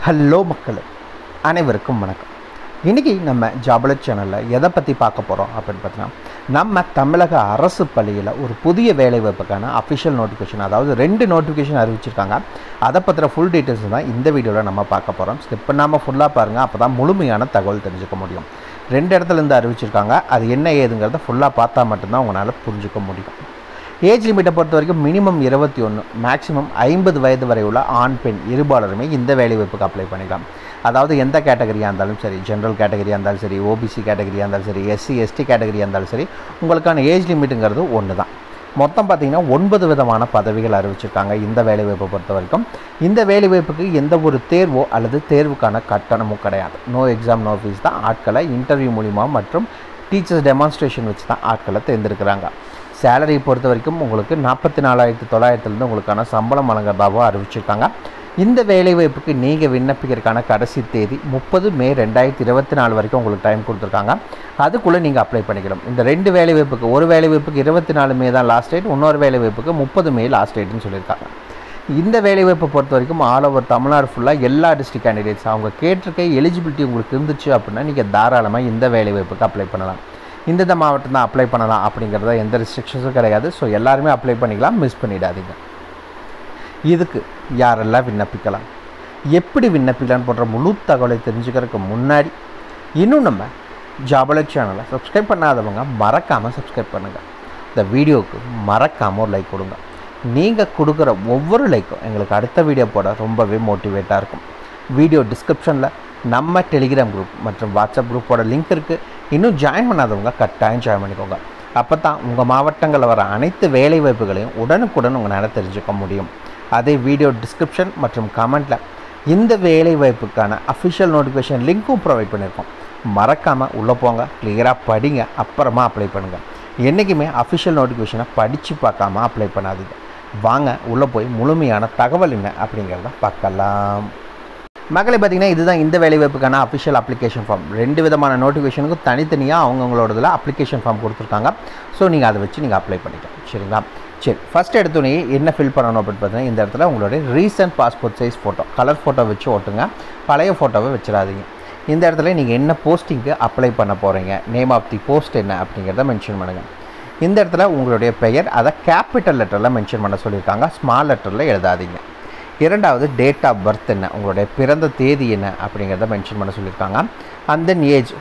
Hello மக்களே, அனைவருக்கும் வணக்கம். இன்றைக்கி நம்ம ஜாபலட் சேனலில் எதை பற்றி பார்க்க போகிறோம் அப்படின்னு பார்த்தீங்கன்னா, நம்ம தமிழக அரசு பள்ளியில் ஒரு புதிய வேலைவாய்ப்புக்கான அஃபிஷியல் நோட்டிஃபிகேஷன், அதாவது 2 நோட்டிஃபிகேஷன் அறிவிச்சிருக்காங்க. அதை பற்றின ஃபுல் டீட்டெயில்ஸ் தான் இந்த வீடியோவில் நம்ம பார்க்க போகிறோம். ஸ்கிப் பண்ணாமல் ஃபுல்லாக பாருங்கள், அப்போ தான் முழுமையான தகவல் தெரிஞ்சுக்க முடியும். 2 இடத்துலேருந்து அறிவிச்சிருக்காங்க. அது என்ன ஏதுங்கிறத ஃபுல்லாக பார்த்தா மட்டும்தான் உங்களால் புரிஞ்சுக்க முடியும். ஏஜ் லிமிட்டை பொறுத்த வரைக்கும் மினிமம் 21, மேக்ஸிமம் 50 வயது வரை உள்ள ஆண் பெண் இருபாலருமே இந்த வேலைவாய்ப்புக்கு அப்ளை பண்ணிக்கலாம். அதாவது எந்த கேட்டகரியாக இருந்தாலும் சரி, ஜென்ரல் கேட்டகரியாக இருந்தாலும் சரி, ஓபிசி கேட்டகரியாக இருந்தாலும் சரி, எஸ்சி எஸ்டி கேட்டகரியாக இருந்தாலும் சரி, உங்களுக்கான ஏஜ் லிமிட்டுங்கிறது ஒன்று தான். மொத்தம் பார்த்திங்கன்னா 9 விதமான பதவிகள் அறிவிச்சிருக்காங்க இந்த வேலைவாய்ப்பை பொறுத்த வரைக்கும். இந்த வேலைவாய்ப்புக்கு எந்த ஒரு தேர்வோ அல்லது தேர்வுக்கான கட்டணமும் கிடையாது. நோ எக்ஸாம் நோ ஃபீஸ் தான். ஆட்களை இன்டர்வியூ மூலிமா மற்றும் டீச்சர்ஸ் டெமான்ஸ்ட்ரேஷன் வச்சு தான் ஆட்களை தேர்ந்தெடுக்கிறாங்க. சேலரி பொறுத்த வரைக்கும் உங்களுக்கு 44,900 உங்களுக்கான சம்பளம் வழங்குறதாகவும் அறிவிச்சிருக்காங்க. இந்த வேலைவாய்ப்புக்கு நீங்கள் விண்ணப்பிக்கிறதுக்கான கடைசி தேதி 30 மே 2024 வரைக்கும் உங்களுக்கு டைம் கொடுத்துருக்காங்க. அதுக்குள்ளே நீங்கள் அப்ளை பண்ணிக்கணும். இந்த 2 வேலைவாய்ப்புக்கு, ஒரு வேலைவாய்ப்புக்கு 24 மே தான் லாஸ்ட் டேட், இன்னொரு வேலைவாய்ப்புக்கு 30 மே லாஸ்ட் டேட்னு சொல்லியிருக்காங்க. இந்த வேலைவாய்ப்பை பொறுத்த வரைக்கும் ஆல் ஓவர் தமிழ்நாடு ஃபுல்லாக எல்லா டிஸ்ட்ரிக்ட் கேண்டிடேட்ஸ் அவங்க கேட்டிருக்க எலிஜிபிலிட்டி உங்களுக்கு இருந்துச்சு அப்படின்னா நீங்கள் தாராளமாக இந்த வேலைவாய்ப்புக்கு அப்ளை பண்ணலாம். இந்த மாவட்டம் தான் அப்ளை பண்ணலாம் அப்படிங்கிறத எந்த ரெஸ்ட்ரிக்ஷன்ஸும் கிடையாது. ஸோ எல்லாருமே அப்ளை பண்ணிக்கலாம், மிஸ் பண்ணிடாதீங்க. இதுக்கு யாரெல்லாம் விண்ணப்பிக்கலாம், எப்படி விண்ணப்பிக்கலான்னு போன்ற முழு தகவலை தெரிஞ்சுக்கிறதுக்கு முன்னாடி இன்னும் நம்ம ஜாபலட் சேனலை சப்ஸ்கிரைப் பண்ணாதவங்க மறக்காமல் சப்ஸ்கிரைப் பண்ணுங்கள். இந்த வீடியோவுக்கு மறக்காமல் ஒரு லைக் கொடுங்க. நீங்கள் கொடுக்குற ஒவ்வொரு லைக்கும் எங்களுக்கு அடுத்த வீடியோ போட ரொம்பவே மோட்டிவேட்டாக இருக்கும். வீடியோ டிஸ்கிரிப்ஷனில் நம்ம டெலிகிராம் குரூப் மற்றும் வாட்ஸ்அப் குரூப்போட லிங்க் இருக்குது. இன்னும் ஜாயின் பண்ணாதவங்க கட்டாயம் ஜாயின் பண்ணிக்கோங்க. அப்போ தான் உங்கள் மாவட்டங்களில் வர அனைத்து வேலை வாய்ப்புகளையும் உடனுக்குடன் உங்களால் தெரிஞ்சுக்க முடியும். அதே வீடியோ டிஸ்கிரிப்ஷன் மற்றும் கமெண்ட்டில் இந்த வேலை வாய்ப்புக்கான அஃபிஷியல் நோட்டிஃபிகேஷன் லிங்க்கும் ப்ரொவைட் பண்ணியிருக்கோம். மறக்காமல் உள்ளே போங்க, கிளியராக படிங்க, அப்புறமா அப்ளை பண்ணுங்கள். என்றைக்குமே அஃபிஷியல் நோட்டிஃபிகேஷனை படித்து பார்க்காம அப்ளை பண்ணாதீங்க. வாங்க உள்ளே போய் முழுமையான தகவல் என்ன அப்படிங்கிறத பார்க்கலாம். மக்களை பார்த்திங்கன்னா, இதுதான் இந்த வேலைவாய்ப்புக்கான அஃபிஷியல் அப்ளிகேஷன் ஃபார்ம். 2 விதமான நோட்டிஃபிகேஷனுக்கும் தனித்தனியாக அவங்கவுங்களோடதில் அப்ளிகேஷன் ஃபார்ம் கொடுத்துருக்காங்க. ஸோ நீங்கள் அதை வச்சு நீங்கள் அப்ளை பண்ணிக்கலாம். சரிங்களா? சரி, ஃபஸ்ட் எடுத்தோடனே என்ன ஃபில் பண்ணணும் அப்படின்னு பார்த்தீங்கன்னா, இந்த இடத்துல உங்களுடைய recent passport size photo, colour photo வச்சு ஓட்டுங்க. பழைய ஃபோட்டோவை வச்சிடாதீங்க. இந்த இடத்துல நீங்கள் என்ன போஸ்டிங்க்கு அப்ளை பண்ண போகிறீங்க, நேம் ஆஃப் தி போஸ்ட் என்ன அப்படிங்கிறத மென்ஷன் பண்ணுங்கள். இந்த இடத்துல உங்களுடைய பெயர் அதை கேபிட்டல் லெட்டரில் மென்ஷன் பண்ண சொல்லியிருக்காங்க, ஸ்மால் லெட்டரில் எழுதாதீங்க. 2வது டேட் ஆஃப் பர்த் என்ன, உங்களுடைய பிறந்த தேதி என்ன அப்படிங்கிறத மென்ஷன் பண்ண சொல்லியிருக்காங்க. And then age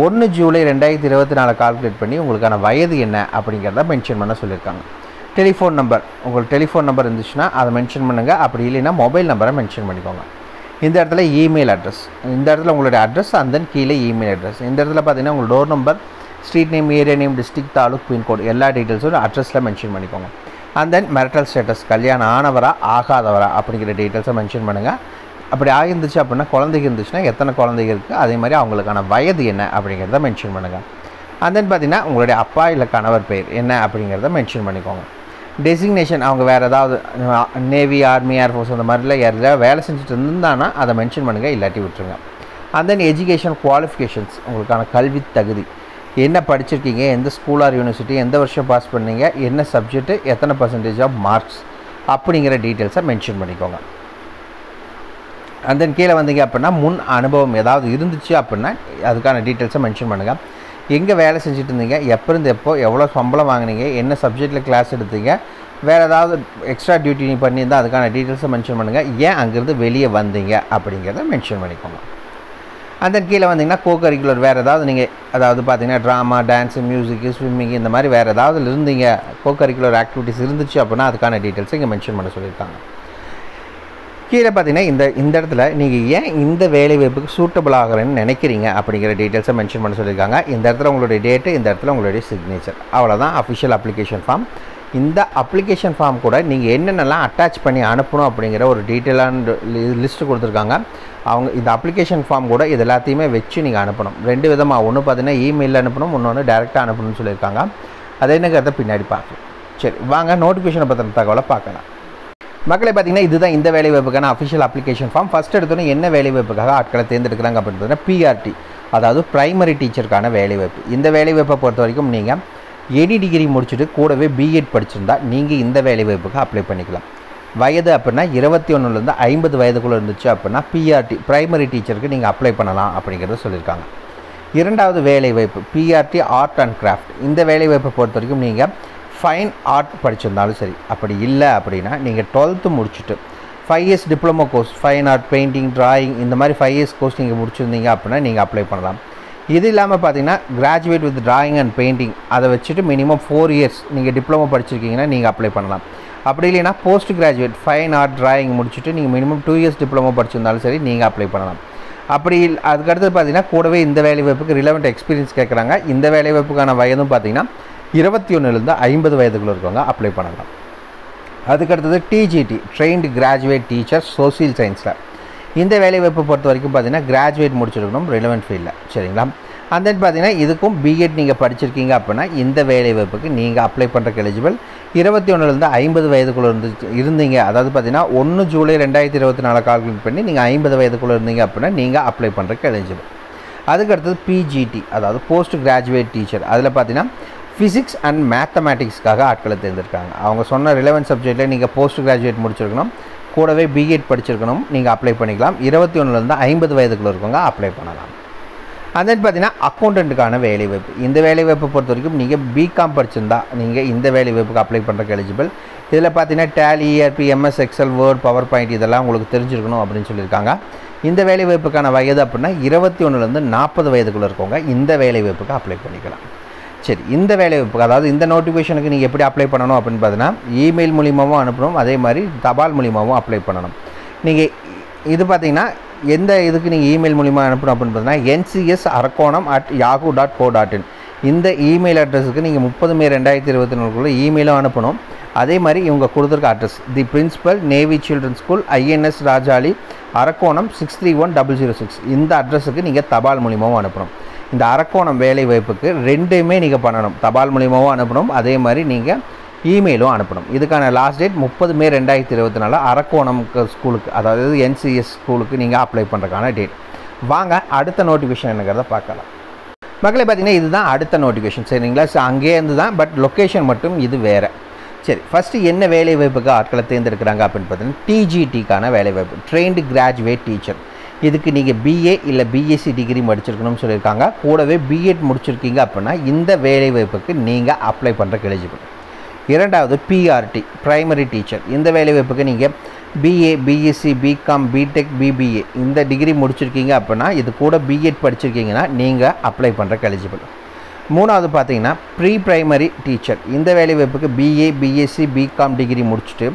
1 July 2024 calculate பண்ணி உங்களுக்கான வயது என்ன அப்படிங்கிறத மென்ஷன் பண்ண சொல்லியிருக்காங்க. டெலிஃபோன் நம்பர், உங்களுக்கு டெலிஃபோன் நம்பர் இருந்துச்சுன்னா அதை மென்ஷன் பண்ணுங்கள். அப்படி இல்லைன்னா மொபைல் நம்பரை மென்ஷன் பண்ணிக்கோங்க. இந்த இடத்துல இமெயில் அட்ரஸ், இந்த இடத்துல உங்களுடைய அட்ரஸ் அண்ட் தென் கீழே இமெயில் அட்ரஸ். இந்த இடத்துல பார்த்தீங்கன்னா உங்கள் door number, street name, area name, district, taluk, pincode எல்லா டீட்டெயில்ஸும் அட்ரஸில் மென்ஷன் பண்ணிக்கோங்க. அண்ட் தென் மேரிட்டல் ஸ்டேட்டஸ், கல்யாணம் ஆனவரா ஆகாதவரா அப்படிங்கிற டீட்டெயில்ஸை மென்ஷன் பண்ணுங்கள். அப்படி ஆகிருந்துச்சு அப்படின்னா, குழந்தைங்க இருந்துச்சுன்னா எத்தனை குழந்தைங்க இருக்குது, அதே மாதிரி அவங்களுக்கான வயது என்ன அப்படிங்கிறத மென்ஷன் பண்ணுங்கள். அண்ட் தென் பார்த்திங்கன்னா உங்களுடைய அப்பா இல்லை கணவர் பெயர் என்ன அப்படிங்கிறத மென்ஷன் பண்ணிக்கோங்க. டெசிக்னேஷன், அவங்க வேறு ஏதாவது நேவி, ஆர்மி, ஏர்ஃபோர்ஸ் அந்த மாதிரிலாம் யாராவது வேலை செஞ்சுட்டு இருந்தாங்கன்னா அதை மென்ஷன் பண்ணுங்கள், இல்லாட்டி விட்டுருங்க. அண்ட் தென் எஜுகேஷன் குவாலிஃபிகேஷன்ஸ், உங்களுக்கான கல்வி தகுதி என்ன படிச்சிருக்கீங்க, எந்த ஸ்கூல் ஆர் யூனிவர்சிட்டி, எந்த வருஷம் பாஸ் பண்ணீங்க, என்ன சப்ஜெக்ட்டு, எத்தனை பர்சன்டேஜ் ஆஃப் மார்க்ஸ் அப்படிங்கிற டீட்டெயில்ஸை மென்ஷன் பண்ணிக்கோங்க. அண்ட் தென் கீழே வந்தீங்க அப்படின்னா முன் அனுபவம் ஏதாவது இருந்துச்சு அப்படின்னா அதுக்கான டீட்டெயில்ஸை மென்ஷன் பண்ணுங்கள். எங்கே வேலை செஞ்சுட்டு இருந்தீங்க, எப்போ இருந்து எப்போ, எவ்வளோ சம்பளம் வாங்கினீங்க, என்ன சப்ஜெக்டில் கிளாஸ் எடுத்தீங்க, வேறு ஏதாவது எக்ஸ்ட்ரா டியூட்டி பண்ணியிருந்தால் அதுக்கான டீட்டெயில்ஸை மென்ஷன் பண்ணுங்கள். ஏன் அங்கேருந்து வெளியே வந்தீங்க அப்படிங்கிறத மென்ஷன் பண்ணிக்கோங்க. அந்த கீழே வந்தீங்கன்னா கோ கரிக்குலர், வேறு ஏதாவது நீங்கள் அதாவது பார்த்தீங்கன்னா ட்ராமா, டான்ஸு, மியூசிக்கு, ஸ்விம்மிங் இந்த மாதிரி வேறு ஏதாவது இருந்தீங்க, கோ கரிக்குலர் ஆக்டிவிட்டிஸ் இருந்துச்சு அப்படின்னா அதுக்கான டீட்டெயில்ஸை இங்கே மென்ஷன் பண்ண சொல்லியிருக்காங்க. கீழே பார்த்தீங்கன்னா இந்த இடத்துல நீங்கள் ஏன் இந்த வேலைவாய்ப்புக்கு சூட்டபிள் ஆகிறேன்னு நினைக்கிறீங்க அப்படிங்கிற டீட்டெயில்ஸை மென்ஷன் பண்ண சொல்லியிருக்காங்க. இந்த இடத்துல உங்களுடைய டேட்டு, இந்த இடத்துல உங்களுடைய சிக்னேச்சர், அவ்வளோதான் அஃபிஷியல் அப்ளிகேஷன் ஃபார்ம். இந்த அப்ளிகேஷன் ஃபார்ம் கூட நீங்கள் என்னென்னலாம் அட்டாச் பண்ணி அனுப்பணும் அப்படிங்கிற ஒரு டீட்டெயிலான லிஸ்ட்டு கொடுத்துருக்காங்க. அவங்க இந்த அப்ளிகேஷன் ஃபார்ம் கூட இது எல்லாத்தையுமே வச்சு நீங்கள் அனுப்பணும். 2 விதமாக, ஒன்று பார்த்தீங்கன்னா இமெயிலில் அனுப்பணும், இன்னொன்று டேரெக்டாக அனுப்பணும்னு சொல்லியிருக்காங்க. அது என்னங்கிறத பின்னாடி பார்க்கலாம். சரி, வாங்க நோட்டிஃபிகேஷனை பற்றின தகவலை பார்க்கலாம். மக்களை பார்த்திங்கன்னா, இதுதான் இந்த வேலைவாய்ப்புக்கான அஃபிஷியல் அப்ளிகேஷன் ஃபார்ம். ஃபஸ்ட் எடுத்தோன்னே என்ன வேலைவாய்ப்புக்காக ஆட்களை தேர்ந்தெடுக்கிறாங்க அப்படின்னு பார்த்தீங்கன்னா பிஆர்டி, அதாவது ப்ரைமரி டீச்சருக்கான வேலைவாய்ப்பு. இந்த வேலைவாய்ப்பை பொறுத்த வரைக்கும் நீங்கள் எனி டிகிரி முடிச்சுட்டு கூடவே பிஎட் படிச்சிருந்தால் நீங்கள் இந்த வேலைவாய்ப்புக்கு அப்ளை பண்ணிக்கலாம். வயது அப்படின்னா 21லேருந்து 50 வயதுக்குள்ளே இருந்துச்சு அப்படின்னா பிஆர்டி பிரைமரி டீச்சருக்கு நீங்கள் அப்ளை பண்ணலாம் அப்படிங்கிறத சொல்லியிருக்காங்க. இரண்டாவது வேலைவாய்ப்பு பிஆர்டி ஆர்ட் அண்ட் கிராஃப்ட். இந்த வேலைவாய்ப்பை பொறுத்த வரைக்கும் நீங்கள் ஃபைன் ஆர்ட் படிச்சிருந்தாலும் சரி, அப்படி இல்லை அப்படின்னா நீங்கள் 12th முடிச்சுட்டு 5 years diploma course fine art painting drawing இந்த மாதிரி 5 இயர்ஸ் கோர்ஸ் நீங்கள் முடிச்சிருந்தீங்க அப்படின்னா நீங்கள் அப்ளை பண்ணலாம். இது இல்லாமல் பார்த்தீங்கன்னா graduate with drawing and painting அதை வச்சுட்டு மினிமம் 4 இயர்ஸ் நீங்கள் டிப்ளமோ படிச்சிருக்கீங்கன்னா நீங்கள் அப்ளை பண்ணலாம். அப்படி இல்லைன்னா post graduate fine art drawing முடிச்சுட்டு நீங்கள் மினிமம் 2 இயர்ஸ் டிப்ளமோ படிச்சிருந்தாலும் சரி நீங்கள் அப்ளை பண்ணலாம். அப்படி அதுக்கடுத்து பார்த்தீங்கன்னா கூடவே இந்த வேலைவாய்ப்புக்கு ரிலவெண்ட் எக்ஸ்பீரியன்ஸ் கேட்குறாங்க. இந்த வேலைவாய்ப்புக்கான வயதும் பார்த்தீங்கன்னா 21லேருந்து 50 வயதுக்குள்ளே இருக்கவங்க அப்ளை பண்ணலாம். அதுக்கடுத்தது டிஜிடி ட்ரெயின்டு கிராஜுவேட் டீச்சர் சோசியல் சயின்ஸில். இந்த வேலைவாய்ப்பை பொறுத்த வரைக்கும் பார்த்தீங்கன்னா கிராஜுவேட் முடிச்சிருக்கணும் ரிலவெண்ட் ஃபீல்டில், சரிங்களா. அந்த பார்த்தீங்கன்னா இதுக்கும் பிஎட் நீங்கள் படிச்சிருக்கீங்க அப்படின்னா இந்த வேலைவாய்ப்புக்கு நீங்கள் அப்ளை பண்ணுறக்கு எலிஜிபிள். 21லேருந்து 50 வயதுக்குள்ளே இருந்தீங்க, அதாவது பார்த்தீங்கன்னா 1 ஜூலை 2024 கால்குலேட் பண்ணி நீங்கள் 50 வயதுக்குள்ளே இருந்தீங்க அப்படின்னா நீங்கள் அப்ளை பண்ணுறக்கு எலிஜிபிள். அதுக்கடுத்தது பிஜிடி அதாவது போஸ்ட் கிராஜுவேட் டீச்சர். அதில் பார்த்தீங்கன்னா ஃபிசிக்ஸ் அண்ட் மேத்தமேட்டிக்ஸ்க்காக ஆட்களை தேர்ந்தெடுக்காங்க. அவங்க சொன்ன ரிலவெண்ட் சப்ஜெக்டில் நீங்கள் போஸ்ட் கிராஜுவேட் முடிச்சிருக்கணும், கூடவே பிஎட் படிச்சிருக்கணும், நீங்கள் அப்ளை பண்ணிக்கலாம். 21லேருந்து 50 வயதுக்குள்ளே இருக்கவங்க அப்ளை பண்ணலாம். அந்த பார்த்தீங்கன்னா அக்கௌண்டண்ட்டுக்கான வேலைவாய்ப்பு. இந்த வேலைவாய்ப்பை பொறுத்த வரைக்கும் நீங்கள் பிகாம் படிச்சிருந்தா நீங்கள் இந்த வேலைவாய்ப்புக்கு அப்ளை பண்ணுறக்கு எலிஜிபிள். இதில் பார்த்தீங்கன்னா Tally, ERP, MS Excel, Word, PowerPoint இதெல்லாம் உங்களுக்கு தெரிஞ்சிருக்கணும் அப்படின்னு சொல்லியிருக்காங்க. இந்த வேலைவாய்ப்புக்கான வயது அப்படின்னா 21லேருந்து 40 வயதுக்குள்ளே இருக்கவங்க இந்த வேலைவாய்ப்புக்கு அப்ளை பண்ணிக்கலாம். சரி, இந்த வேலைவாய்ப்புக்கு அதாவது இந்த நோட்டிஃபிகேஷனுக்கு நீங்கள் எப்படி அப்ளை பண்ணணும் அப்படின்னு பார்த்தீங்கன்னா இமெயில் மூலியமாகவும் அனுப்பணும், அதே மாதிரி தபால் மூலியமாகவும் அப்ளை பண்ணணும். நீங்கள் இது பார்த்தீங்கன்னா எந்த இதுக்கு நீங்கள் இமெயில் மூலிமா அனுப்பணும் அப்படின்னு பார்த்தீங்கன்னா ncs@arakonam@yahoo.co.in இந்த இமெயில் அட்ரஸுக்கு நீங்கள் 30 மே 2024 இமெயிலும் அனுப்பணும். அதே மாதிரி இவங்க கொடுத்துருக்க address the principal navy children school INS Rajali Arakkonam 631006 இந்த அட்ரஸுக்கு நீங்கள் தபால் மூலியமாகவும் அனுப்பணும். இந்த அரக்கோணம் வேலை வாய்ப்புக்கு ரெண்டுமே நீங்கள் பண்ணணும், தபால் மூலியமாகவும் அனுப்பணும், அதே மாதிரி நீங்கள் இமெயிலும் அனுப்பணும். இதுக்கான லாஸ்ட் டேட் 30 மே 2024 அரக்கோணம் ஸ்கூலுக்கு அதாவது NCS ஸ்கூலுக்கு நீங்கள் அப்ளை பண்ணுறதுக்கான டேட். வாங்க அடுத்த நோட்டிஃபிகேஷன் என்னங்கிறத பார்க்கலாம். மக்களே பார்த்தீங்கன்னா இதுதான் அடுத்த நோட்டிஃபிகேஷன், சரிங்களா. அங்கேயே இருந்து தான், பட் லொக்கேஷன் மட்டும் இது வேறு. சரி, ஃபஸ்ட்டு என்ன வேலைவாய்ப்புக்கு ஆட்களை தேர்ந்தெடுக்கிறாங்க அப்படின்னு பார்த்தீங்கன்னா டிஜிடிக்கான வேலைவாய்ப்பு ட்ரெயின்டு கிராஜுவேட் டீச்சர். இதுக்கு நீங்கள் BA இல்லை BSc டிகிரி முடிச்சிருக்கணும்னு சொல்லியிருக்காங்க. கூடவே பிஎட் முடிச்சிருக்கீங்க அப்படின்னா இந்த வேலைவாய்ப்புக்கு நீங்கள் அப்ளை பண்ணுறக்கு எலிஜிபிள். இரண்டாவது பிஆர்டி பிரைமரி டீச்சர். இந்த வேலைவாய்ப்புக்கு நீங்கள் BA, BSc, BCom, BTech, BBA இந்த டிகிரி முடிச்சிருக்கீங்க அப்படின்னா இது கூட பிஎட் படிச்சிருக்கீங்கன்னா நீங்கள் அப்ளை பண்ணுறக்கு எலிஜிபிள். மூணாவது பார்த்தீங்கன்னா ப்ரீ பிரைமரி டீச்சர். இந்த வேலைவாய்ப்புக்கு BA, BSc, BCom டிகிரி முடிச்சுட்டு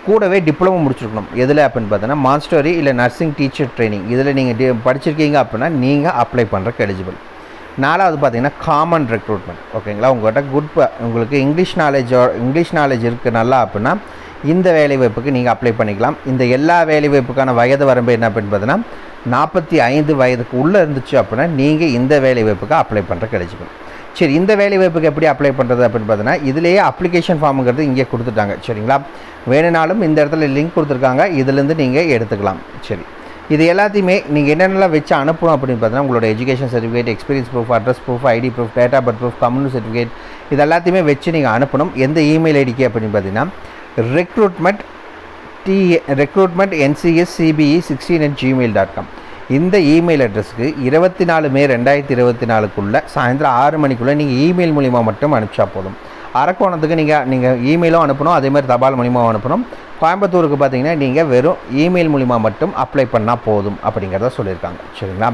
கூடவே டிப்ளமோ முடிச்சிருக்கணும். எதில் அப்படின்னு பார்த்தீங்கன்னா மாஸ்டரி இல்லை நர்சிங் டீச்சர் ட்ரைனிங் இதில் நீங்கள் படிச்சிருக்கீங்க அப்படின்னா நீங்கள் அப்ளை பண்ணுறக்கு எலிஜிபிள். நாலாவது பார்த்தீங்கன்னா காமன் ரெக்ரூட்மெண்ட். ஓகேங்களா, உங்கள்கிட்ட உங்களுக்கு இங்கிலீஷ் நாலேஜ் இருக்குது நல்லா அப்படின்னா இந்த வேலைவாய்ப்புக்கு நீங்கள் அப்ளை பண்ணிக்கலாம். இந்த எல்லா வேலைவாய்ப்புக்கான வயது வரம்பு என்ன அப்படின்னு பார்த்தீங்கன்னா 45 வயதுக்கு உள்ளே இருந்துச்சு அப்படின்னா நீங்கள் இந்த வேலைவாய்ப்புக்கு அப்ளை பண்ணுறக்கு எலிஜிபிள். சரி, இந்த வேலைவாய்ப்புக்கு எப்படி அப்ளை பண்ணுறது அப்படின்னு பார்த்தீங்கன்னா இதுலேயே அப்ளிகேஷன் ஃபார்முங்கிறது இங்கே கொடுத்துட்டாங்க, சரிங்களா. வேணுனாலும் இந்த இடத்துல லிங்க் கொடுத்துருக்காங்க, இதுலேருந்து நீங்கள் எடுத்துக்கலாம். சரி, இது எல்லாத்தையுமே நீங்கள் என்னென்னலாம் வச்சு அனுப்பணும் அப்படின்னு பார்த்தீங்கன்னா உங்களோட education certificate, experience proof, address proof, ID proof, date of birth proof, community certificate இது எல்லாத்தையுமே வச்சு நீங்கள் அனுப்பணும். எந்த இமெயில் ஐடிக்கு அப்படின்னு பார்த்தீங்கன்னா recruitment ncscbe16@gmail.com இந்த இமெயில் அட்ரஸுக்கு 24 மே 2024 சாயந்தரம் 6 மணிக்குள்ளே நீங்கள் இமெயில் மூலிமா மட்டும் அனுப்பிச்சா போதும். அரக்கோணத்துக்கு நீங்கள் இமெயிலும் அனுப்பணும், அதே மாதிரி தபால் மூலிமாவும் அனுப்பணும். கோயம்புத்தூருக்கு பார்த்தீங்கன்னா நீங்கள் வெறும் இமெயில் மூலிமா மட்டும் அப்ளை பண்ணால் போதும் அப்படிங்கிறத சொல்லியிருக்காங்க, சரிங்களா.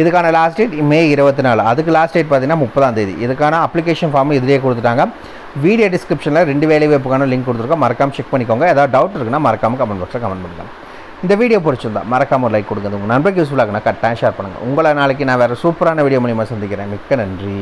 இதுக்கான லாஸ்ட் டேட் மே 24, அதுக்கு லாஸ்ட் டேட் பார்த்தீங்கன்னா 30ஆம் தேதி. இதுக்கான அப்ளிகேஷன் ஃபார்ம் இதிலே கொடுத்துட்டாங்க. வீடியோ டிஸ்கிரிப்ஷனில் 2 வேலைவாய்ப்புக்கான லிங்க் கொடுத்துருக்கோம், மறக்காமல் செக் பண்ணிக்கோங்க. ஏதாவது டவுட் இருக்குன்னா மறக்காமல் கமெண்ட் பாக்ஸில் கமெண்ட் பண்ணுங்கள். இந்த வீடியோ பிடிச்சிருந்தா மறக்காமல் ஒரு லைக் கொடுங்க. உங்கள் நண்பருக்கு யூஸ்ஃபுல்லாக கட்டாயம் ஷேர் பண்ணுங்கள். உங்களை நாளைக்கு நான் வேறு சூப்பரான வீடியோ மூலிமா சந்திக்கிறேன். மிக்க நன்றி.